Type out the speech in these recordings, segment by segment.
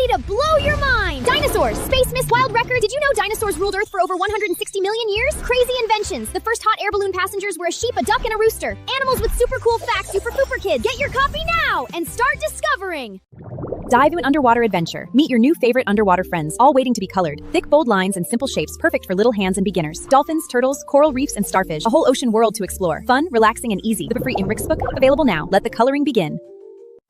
ready to blow your mind! Dinosaurs! Space Miss Wild Record! Did you know dinosaurs ruled Earth for over 160 million years? Crazy inventions! The first hot air balloon passengers were a sheep, a duck, and a rooster. Animals with super cool facts, Super Pooper Kids. Get your copy now and start discovering! Dive into an underwater adventure. Meet your new favorite underwater friends, all waiting to be colored. Thick, bold lines and simple shapes, perfect for little hands and beginners. Dolphins, turtles, coral reefs, and starfish. A whole ocean world to explore. Fun, relaxing, and easy. The free Inrix book, available now. Let the coloring begin.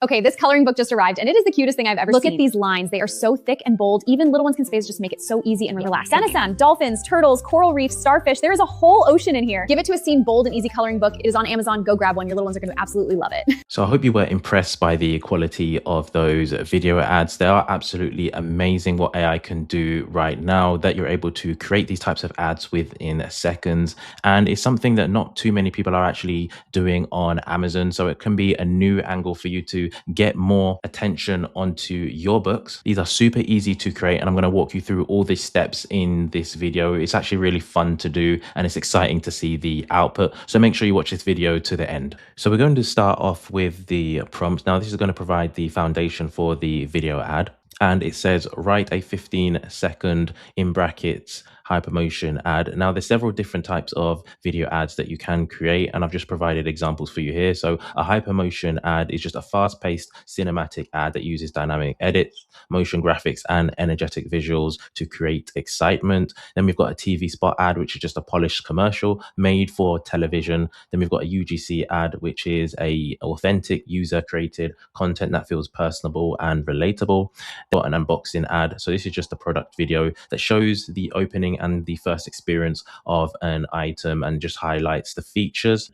Okay, this coloring book just arrived, and it is the cutest thing I've ever seen. Look Look at these lines. They are so thick and bold. Even little ones can space just make it so easy and relaxing. Denisan, dolphins, turtles, coral reefs, starfish. There is a whole ocean in here. Give it to a scene, bold and easy coloring book. It is on Amazon. Go grab one. Your little ones are going to absolutely love it. So I hope you were impressed by the quality of those video ads. They are absolutely amazing what AI can do right now, that you're able to create these types of ads within seconds. And it's something that not too many people are actually doing on Amazon. So it can be a new angle for you to get more attention onto your books. These are super easy to create, and I'm going to walk you through all the steps in this video. It's actually really fun to do, and it's exciting to see the output. So make sure you watch this video to the end. So we're going to start off with the prompt. Now this is going to provide the foundation for the video ad, and it says write a 15-second in brackets hypermotion ad. Now there's several different types of video ads that you can create, and I've just provided examples for you here. So a hypermotion ad is just a fast-paced cinematic ad that uses dynamic edits, motion graphics, and energetic visuals to create excitement. Then we've got a TV spot ad, which is just a polished commercial made for television. Then we've got a UGC ad, which is a authentic user-created content that feels personable and relatable. Got an unboxing ad. So this is just a product video that shows the opening and the first experience of an item and just highlights the features.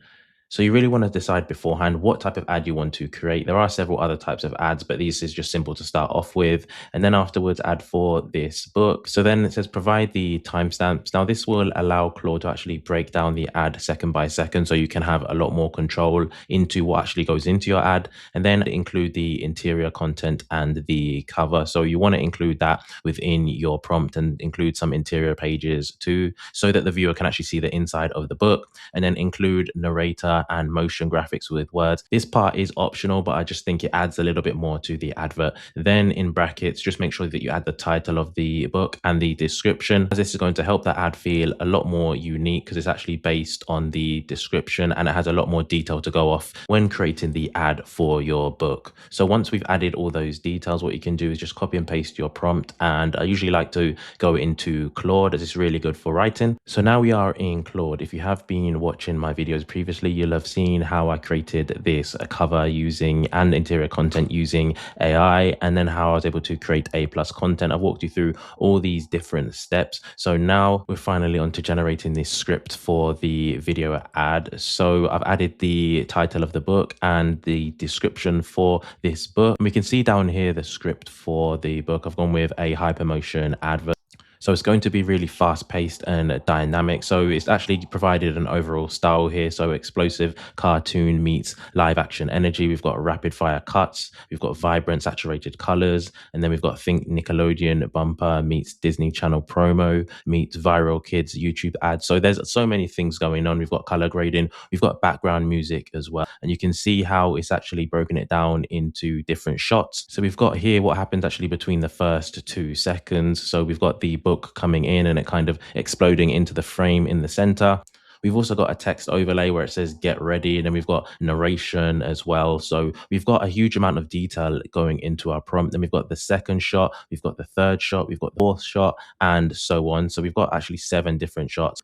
So you really want to decide beforehand what type of ad you want to create. There are several other types of ads, but this is just simple to start off with. And then afterwards, add for this book. So then it says provide the timestamps. Now this will allow Claude to actually break down the ad second by second, so you can have a lot more control into what actually goes into your ad. And then include the interior content and the cover. So you want to include that within your prompt, and include some interior pages too, so that the viewer can actually see the inside of the book. And then include narrator and motion graphics with words. This part is optional, but I just think it adds a little bit more to the advert. Then in brackets, just make sure that you add the title of the book and the description, as this is going to help the ad feel a lot more unique, because it's actually based on the description and it has a lot more detail to go off when creating the ad for your book. So once we've added all those details, what you can do is just copy and paste your prompt. And I usually like to go into Claude, as it's really good for writing. So now we are in Claude. If you have been watching my videos previously, you'll have seen how I created this cover using and interior content using AI, and then how I was able to create A+ content. I've walked you through all these different steps. So now we're finally on to generating this script for the video ad. So I've added the title of the book and the description for this book. And we can see down here the script for the book. I've gone with a hypermotion advert. So it's going to be really fast paced and dynamic. So it's actually provided an overall style here. So explosive cartoon meets live action energy. We've got rapid fire cuts. We've got vibrant saturated colors. And then we've got think Nickelodeon bumper meets Disney Channel promo meets viral kids YouTube ads. So there's so many things going on. We've got color grading. We've got background music as well. And you can see how it's actually broken it down into different shots. So we've got here what happens actually between the first 2 seconds. So we've got the book coming in and it kind of exploding into the frame in the center. We've also got a text overlay where it says get ready, and then we've got narration as well. So we've got a huge amount of detail going into our prompt. Then we've got the second shot, we've got the third shot, we've got the fourth shot, and so on. So we've got actually 7 different shots.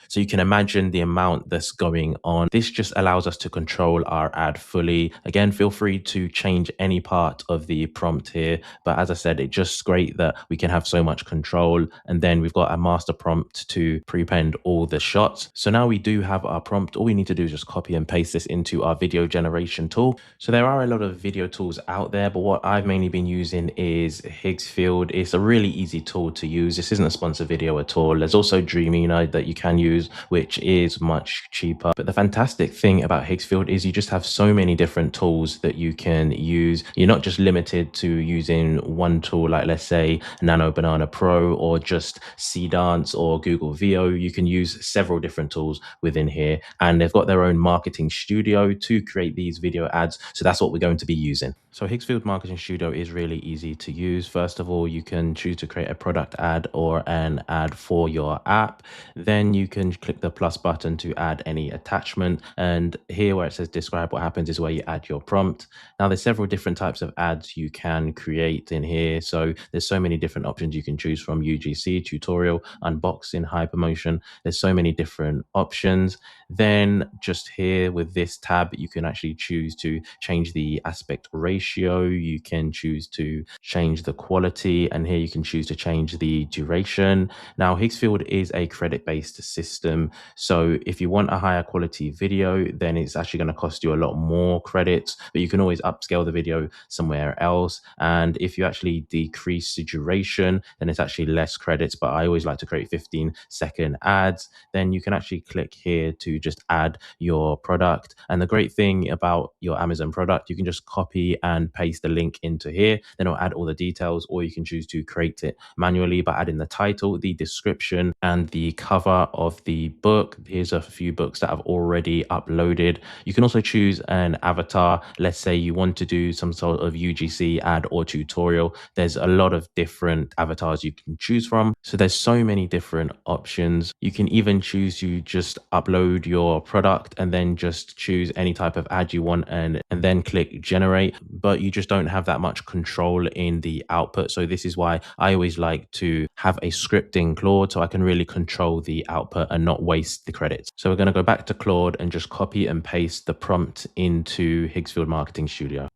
So you can imagine the amount that's going on. This just allows us to control our ad fully. Again, feel free to change any part of the prompt here. But as I said, it's just great that we can have so much control. And then we've got a master prompt to prepend all the shots. So now we do have our prompt. All we need to do is just copy and paste this into our video generation tool. So there are a lot of video tools out there, but what I've mainly been using is Higgsfield. It's a really easy tool to use. This isn't a sponsored video at all. There's also Dreamina that you can use. use, which is much cheaper. But the fantastic thing about Higgsfield is you just have so many different tools that you can use. You're not just limited to using one tool, like let's say Nano Banana Pro or just Cdance or Google VO. You can use several different tools within here, and they've got their own marketing studio to create these video ads. So that's what we're going to be using. So Higgsfield Marketing Studio is really easy to use. First of all, you can choose to create a product ad or an ad for your app. Then you can click the plus button to add any attachment. And here where it says describe what happens is where you add your prompt. Now there's several different types of ads you can create in here. So there's so many different options you can choose from: UGC, tutorial, unboxing, hypermotion. There's so many different options. Then just here with this tab, you can actually choose to change the aspect ratio. You can choose to change the quality, and here you can choose to change the duration. Now Higgsfield is a credit-based system, so if you want a higher quality video, then it's actually going to cost you a lot more credits, but you can always upscale the video somewhere else. And if you actually decrease the duration, then it's actually less credits, but I always like to create 15-second ads. Then you can actually click here to just add your product. And the great thing about your Amazon product, you can just copy and paste the link into here, then it'll add all the details, or you can choose to create it manually by adding the title, the description, and the cover of the book. Here's a few books that I've already uploaded. You can also choose an avatar. Let's say you want to do some sort of UGC ad or tutorial. There's a lot of different avatars you can choose from. So there's so many different options. You can even choose to just upload your product and then just choose any type of ad you want and then click generate, but you just don't have that much control in the output. So this is why I always like to have a script in Claude so I can really control the output and not waste the credits. So we're going to go back to Claude and just copy and paste the prompt into Higgsfield Marketing Studio.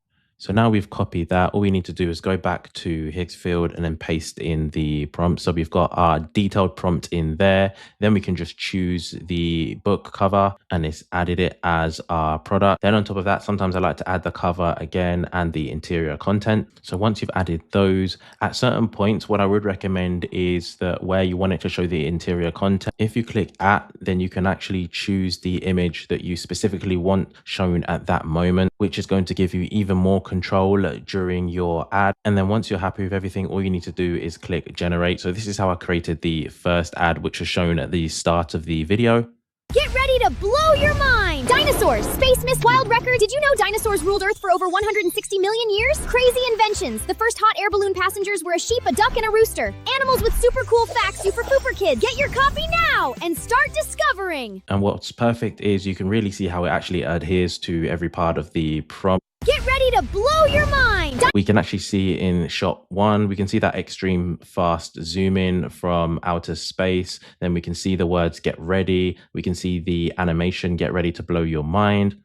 So now we've copied that, all we need to do is go back to Higgsfield and then paste in the prompt. So we've got our detailed prompt in there. Then we can just choose the book cover and it's added it as our product. Then on top of that, sometimes I like to add the cover again and the interior content. So once you've added those, at certain points, what I would recommend is that where you want it to show the interior content, if you click at, then you can actually choose the image that you specifically want shown at that moment, which is going to give you even more control during your ad. And then once you're happy with everything, all you need to do is click generate. So this is how I created the first ad, which was shown at the start of the video. Get ready to blow your mind! Dinosaurs! Space Miss Wild Record! Did you know dinosaurs ruled Earth for over 160 million years? Crazy inventions! The first hot air balloon passengers were a sheep, a duck, and a rooster. Animals with super cool facts, super pooper kid! Get your copy now and start discovering! And what's perfect is you can really see how it actually adheres to every part of the prompt. Get ready to blow your mind! We can actually see in shot one, we can see that extreme fast zoom in from outer space. Then we can see the words get ready. We can see the animation get ready to blow your mind.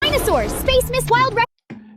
Dinosaurs! Space Miss Wild Record!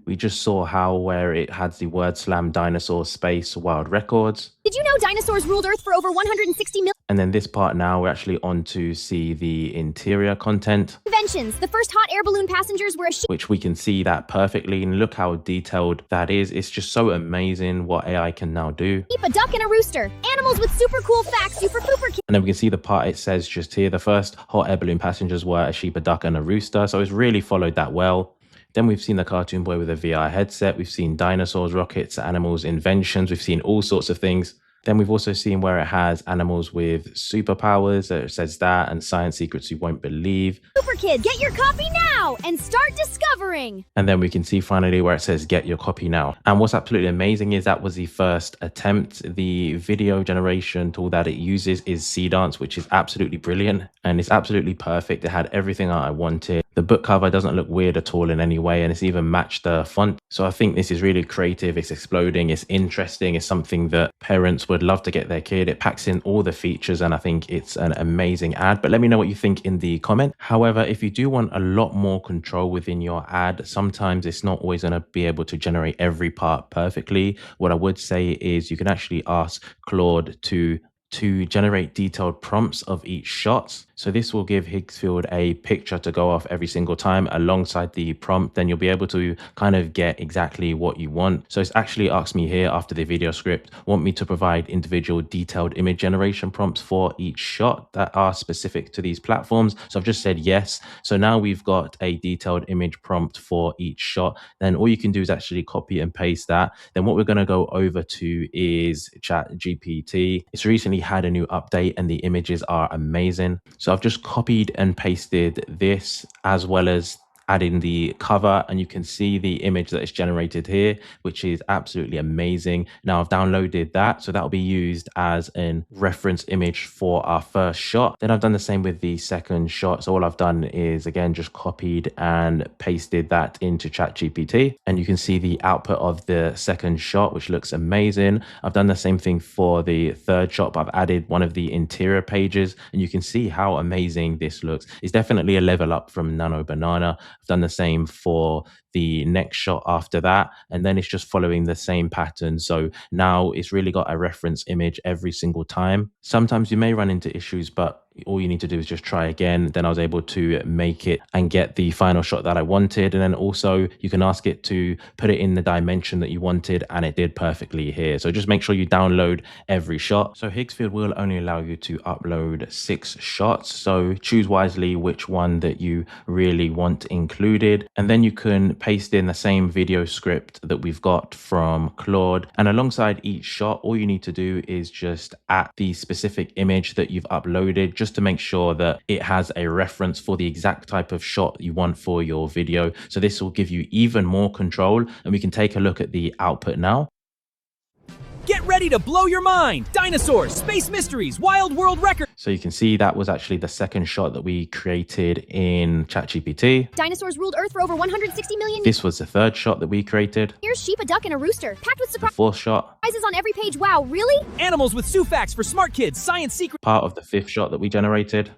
We just saw how where it had the word slam dinosaur space wild records. Did you know dinosaurs ruled Earth for over 160 million And then this part now, we're actually on to see the interior content. inventions? The first hot air balloon passengers were a sheep, Which we can see that perfectly. And look how detailed that is. It's just so amazing what AI can now do. a duck, and a rooster. Animals with super cool facts, super pooper kid. And then we can see the part it says just here, the first hot air balloon passengers were a sheep, a duck, and a rooster. So it's really followed that well. Then we've seen the cartoon boy with a VR headset. We've seen dinosaurs, rockets, animals, inventions. We've seen all sorts of things. Then we've also seen where it has animals with superpowers. It says that, and science secrets you won't believe. Super kid, get your copy now and start discovering. And then we can see finally where it says get your copy now. And what's absolutely amazing is that was the first attempt. The video generation tool that it uses is Cdance, which is absolutely brilliant. And it's absolutely perfect. It had everything I wanted. The book cover doesn't look weird at all in any way, and it's even matched the font. So I think this is really creative. It's exploding. It's interesting. It's something that parents would love to get their kid. It packs in all the features, and I think it's an amazing ad. But let me know what you think in the comment. However, if you do want a lot more control within your ad, sometimes it's not always going to be able to generate every part perfectly. What I would say is you can actually ask Claude to to generate detailed prompts of each shot. So this will give Higgsfield a picture to go off every single time alongside the prompt. Then you'll be able to kind of get exactly what you want. So it's actually asked me here after the video script, want me to provide individual detailed image generation prompts for each shot that are specific to these platforms. So I've just said yes. So now we've got a detailed image prompt for each shot. Then all you can do is actually copy and paste that. Then what we're going to go over to is ChatGPT. It's recently had a new update and the images are amazing. So I've just copied and pasted this as well as adding the cover, and you can see the image that is generated here, which is absolutely amazing. Now I've downloaded that, so that'll be used as a reference image for our first shot. Then I've done the same with the second shot. So all I've done is again just copied and pasted that into ChatGPT, and you can see the output of the second shot, which looks amazing. I've done the same thing for the third shot, but I've added one of the interior pages, and you can see how amazing this looks. It's definitely a level up from Nano Banana. I've done the same for the next shot after that, and then it's just following the same pattern. So now it's really got a reference image every single time. Sometimes you may run into issues, but all you need to do is just try again. Then I was able to make it and get the final shot that I wanted. And then also you can ask it to put it in the dimension that you wanted, and it did perfectly here. So just make sure you download every shot. So Higgsfield will only allow you to upload 6 shots. So choose wisely which one that you really want included. And then you can paste in the same video script that we've got from Claude. And alongside each shot, all you need to do is just add the specific image that you've uploaded, just to make sure that it has a reference for the exact type of shot you want for your video. So this will give you even more control, and we can take a look at the output now. Get ready to blow your mind! Dinosaurs, space mysteries, wild world record! So you can see that was actually the second shot that we created in ChatGPT. Dinosaurs ruled Earth for over 160 million This was the third shot that we created. years. Sheep, a duck, and a rooster. Packed with The fourth shot. surprises on every page. Wow, really? Animals with Sue facts for smart kids, science secrets Part of the fifth shot that we generated.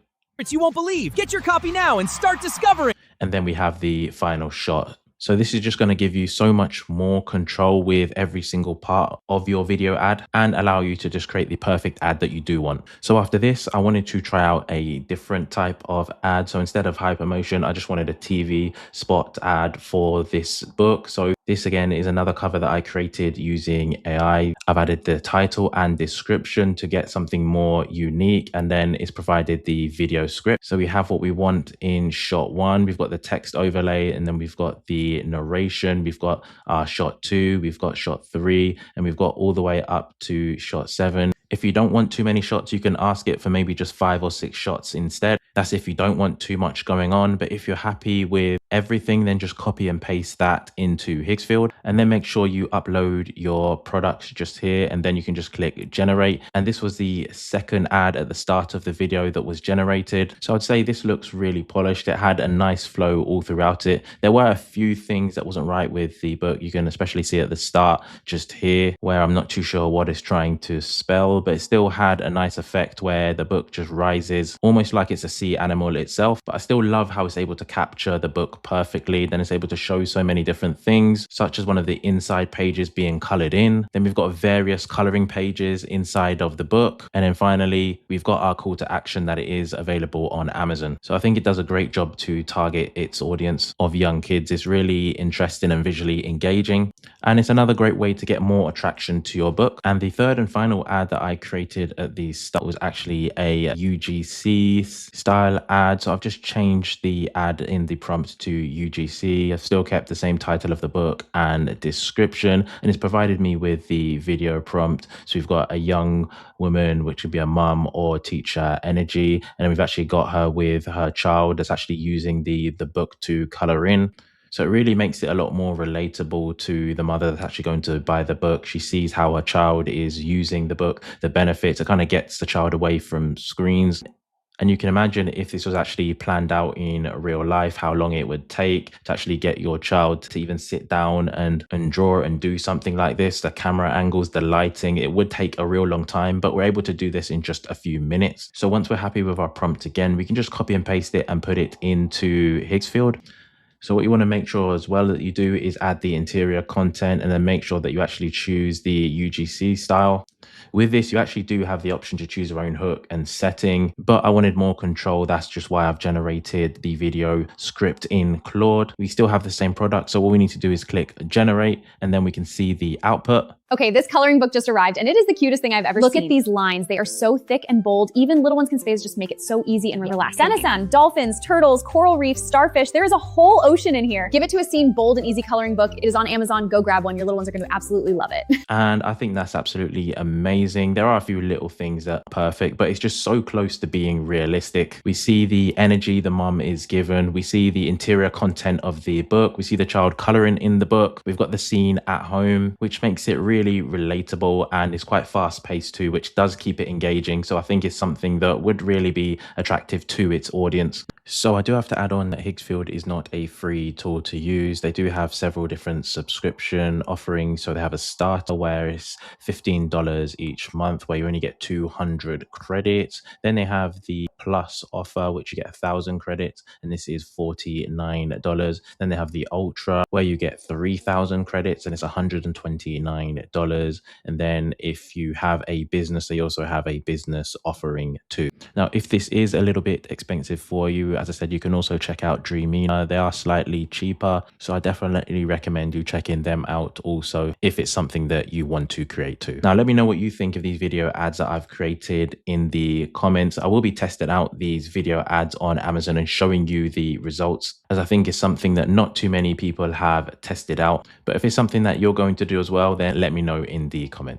you won't believe. Get your copy now and start discovering! And then we have the final shot. So this is just going to give you so much more control with every single part of your video ad and allow you to just create the perfect ad that you do want. So after this, I wanted to try out a different type of ad. So instead of hypermotion, I just wanted a TV spot ad for this book. So this again is another cover that I created using AI. I've added the title and description to get something more unique, and then it's provided the video script. So we have what we want in shot 1. We've got the text overlay, and then we've got the narration. We've got shot 2, we've got shot 3, and we've got all the way up to shot 7. If you don't want too many shots, you can ask it for maybe just 5 or 6 shots instead. That's if you don't want too much going on. But if you're happy with everything, then just copy and paste that into Higgsfield, and then make sure you upload your products just here, and then you can just click generate. And this was the second ad at the start of the video that was generated. So I'd say this looks really polished. It had a nice flow all throughout it. There were a few things that wasn't right with the book. You can especially see at the start just here where I'm not too sure what it's trying to spell, but it still had a nice effect where the book just rises almost like it's a sea animal itself. But I still love how it's able to capture the book perfectly. Then it's able to show so many different things, such as one of the inside pages being colored in. Then we've got various coloring pages inside of the book. And then finally, we've got our call to action that it is available on Amazon. So I think it does a great job to target its audience of young kids. It's really interesting and visually engaging. And it's another great way to get more attraction to your book. And the third and final ad that I created at the start was actually a UGC style ad. So I've just changed the ad in the prompt to UGC. I've still kept the same title of the book and description, and it's provided me with the video prompt. So we've got a young woman, which would be a mum or teacher energy, and then we've actually got her with her child that's actually using the book to color in. So it really makes it a lot more relatable to the mother that's actually going to buy the book. She sees how her child is using the book, the benefits. It kind of gets the child away from screens. And you can imagine if this was actually planned out in real life, how long it would take to actually get your child to even sit down and draw and do something like this. The camera angles, the lighting, it would take a real long time, but we're able to do this in just a few minutes. So once we're happy with our prompt again, we can just copy and paste it and put it into Higgsfield. So what you want to make sure as well that you do is add the interior content, and then make sure that you actually choose the UGC style. With this, you actually do have the option to choose your own hook and setting, but I wanted more control. That's just why I've generated the video script in Claude. We still have the same product, so all we need to do is click generate, and then we can see the output. Okay, this coloring book just arrived, and it is the cutest thing I've ever seen. Look at these lines. They are so thick and bold. Even little ones can space just make it so easy and relaxing. Denison, dolphins, turtles, coral reefs, starfish. There is a whole ocean in here. Give it to a scene, bold and easy coloring book. It is on Amazon. Go grab one. Your little ones are going to absolutely love it. And I think that's absolutely amazing. There are a few little things that are perfect, but it's just so close to being realistic. We see the energy the mom is given. We see the interior content of the book. We see the child coloring in the book. We've got the scene at home, which makes it really relatable, and it's quite fast paced too, which does keep it engaging. So I think it's something that would really be attractive to its audience. So I do have to add on that Higgsfield is not a free tool to use. They do have several different subscription offerings. So they have a starter where it's $15 each month, where you only get 200 credits. Then they have the plus offer, which you get 1,000 credits, and this is $49. Then they have the ultra, where you get 3,000 credits, and it's $129. And then if you have a business, they also have a business offering too. Now, if this is a little bit expensive for you, as I said, you can also check out Dreamina. They are slightly cheaper, so I definitely recommend you checking them out also if it's something that you want to create too. Now, let me know what you think of these video ads that I've created in the comments. I will be testing out these video ads on Amazon and showing you the results, as I think it's something that not too many people have tested out. But if it's something that you're going to do as well, then let me know in the comments.